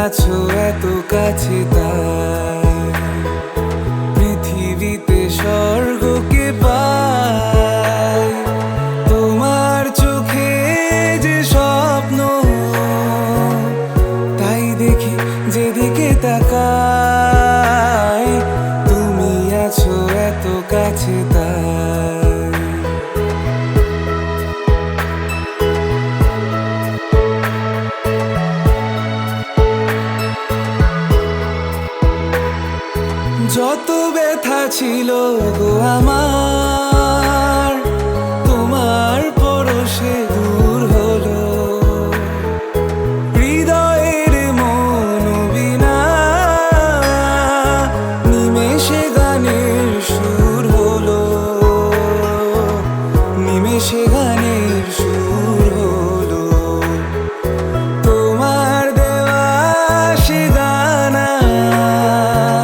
আছো এত কাছে তাই পৃথিবীতে স্বর্গকে পাই তোমার চোখে যে স্বপ্ন তাই দেখি যেদিকে তাকাই তুমি আছো এত কাছে তাই যত ব্যথা ছিল গো আমার তোমার পরশে দূর হলো হৃদয়ের মন বিনা নিমেষে গানের সুর হলো নিমেষে গানের সুর হলো তোমার দেওয়া সে গান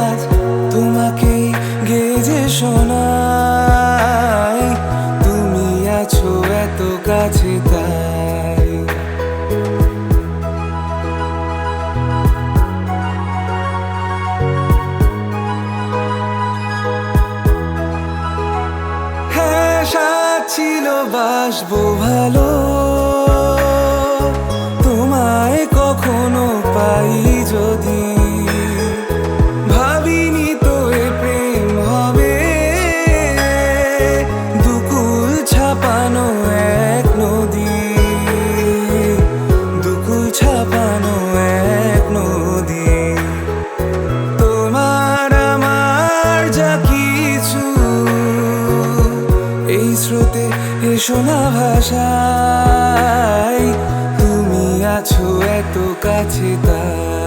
আজ তোমাকে গেজে শোনাই তুমি আছো এত কাছে তাই হ্যাঁ সাথ ছিল বাসবো ভালো তোমায় কখনো পাই যদি ভাবিনি তো এ প্রেম হবে দুকুল ছাপানো এক নদী দুকুল ছাপানো এক নদী তোমার আমার যা কিছু এই স্রোতে এসো না ভাষায় তুমি আছো এত কাছে তাই